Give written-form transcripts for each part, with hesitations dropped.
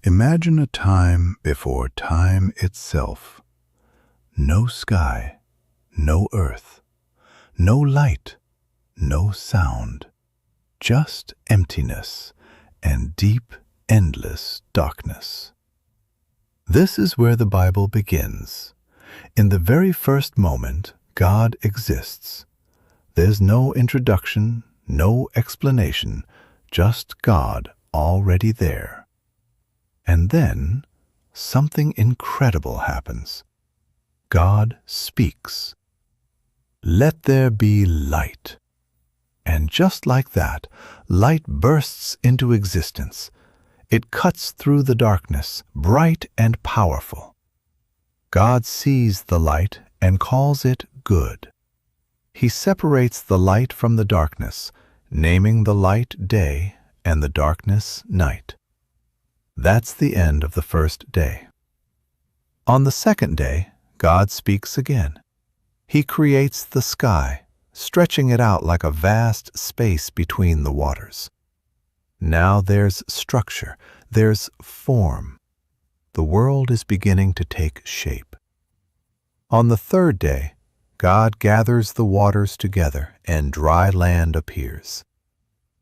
Imagine a time before time itself. No sky, no earth, no light, no sound. Just emptiness and deep, endless darkness. This is where the Bible begins. In the very first moment, God exists. There's no introduction, no explanation, just God already there. And then, something incredible happens. God speaks. "Let there be light." And just like that, light bursts into existence. It cuts through the darkness, bright and powerful. God sees the light and calls it good. He separates the light from the darkness, naming the light day and the darkness night. That's the end of the first day. On the second day, God speaks again. He creates the sky, stretching it out like a vast space between the waters. Now there's structure, there's form. The world is beginning to take shape. On the third day, God gathers the waters together and dry land appears.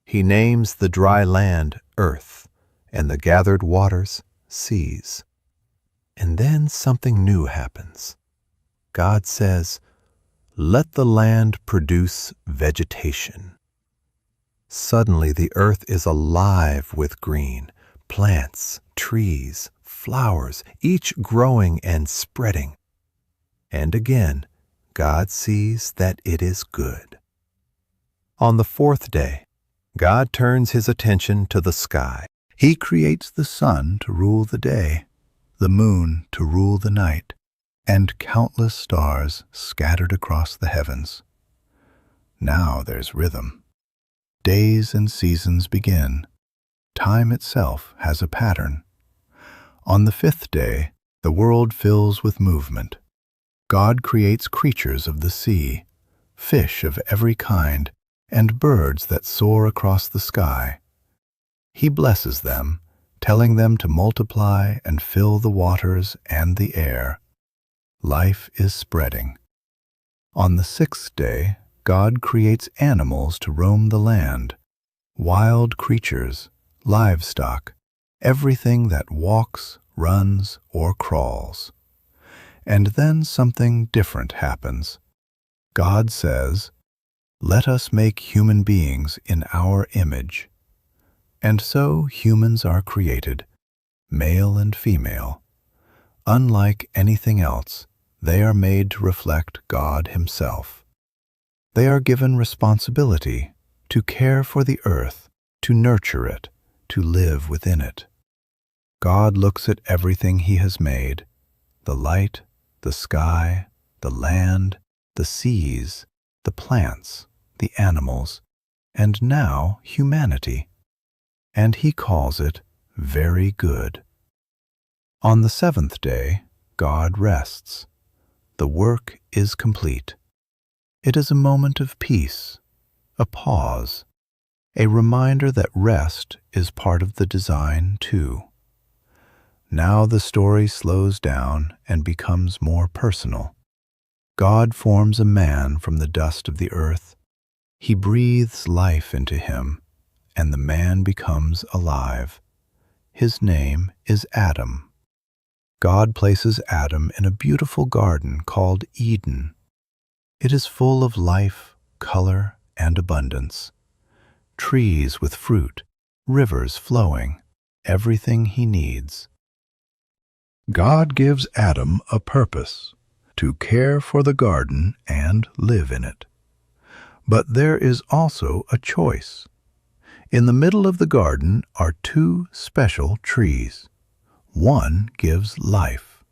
He names the dry land earth and the gathered waters seas. And then something new happens. God says, "Let the land produce vegetation." Suddenly the earth is alive with green, plants, trees, flowers, each growing and spreading. And again, God sees that it is good. On the fourth day, God turns his attention to the sky. He creates the sun to rule the day, the moon to rule the night, and countless stars scattered across the heavens. Now there's rhythm. Days and seasons begin. Time itself has a pattern. On the fifth day, the world fills with movement. God creates creatures of the sea, fish of every kind, and birds that soar across the sky. He blesses them, telling them to multiply and fill the waters and the air. Life is spreading. On the sixth day, God creates animals to roam the land, wild creatures, livestock, everything that walks, runs, or crawls. And then something different happens. God says, "Let us make human beings in our image." And so humans are created, male and female. Unlike anything else, they are made to reflect God Himself. They are given responsibility to care for the earth, to nurture it, to live within it. God looks at everything He has made, the light, the sky, the land, the seas, the plants, the animals, and now humanity. And He calls it very good. On the seventh day, God rests. The work is complete. It is a moment of peace, a pause, a reminder that rest is part of the design too. Now the story slows down and becomes more personal. God forms a man from the dust of the earth. He breathes life into him, and the man becomes alive. His name is Adam. God places Adam in a beautiful garden called Eden. It is full of life, color, and abundance. Trees with fruit, rivers flowing, everything he needs. God gives Adam a purpose, to care for the garden and live in it. But there is also a choice. In the middle of the garden are two special trees. One gives life.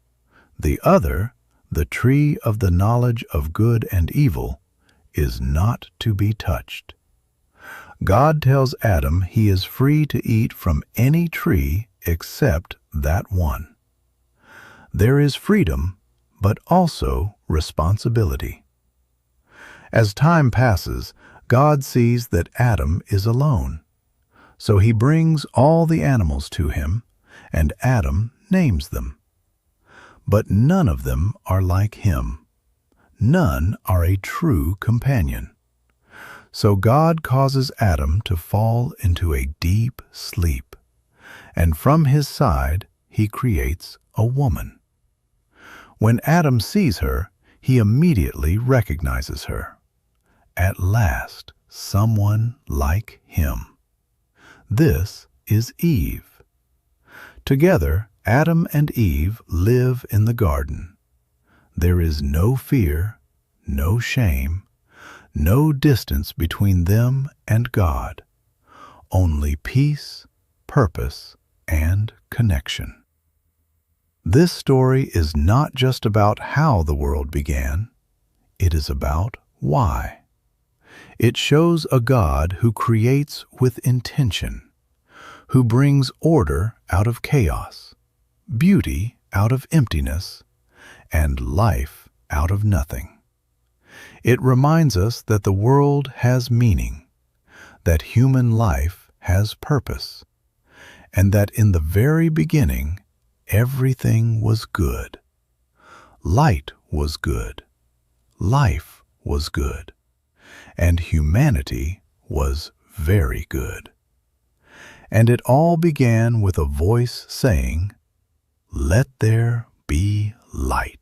The other, the tree of the knowledge of good and evil, is not to be touched. God tells Adam he is free to eat from any tree except that one. There is freedom, but also responsibility. As time passes, God sees that Adam is alone. So He brings all the animals to him, and Adam names them. But none of them are like him. None are a true companion. So God causes Adam to fall into a deep sleep, and from his side he creates a woman. When Adam sees her, he immediately recognizes her. At last, someone like him. This is Eve. Together, Adam and Eve live in the garden. There is no fear, no shame, no distance between them and God. Only peace, purpose, and connection. This story is not just about how the world began. It is about why. It shows a God who creates with intention, who brings order out of chaos, beauty out of emptiness, and life out of nothing. It reminds us that the world has meaning, that human life has purpose, and that in the very beginning, everything was good. Light was good, life was good, and humanity was very good. And it all began with a voice saying, "Let there be light."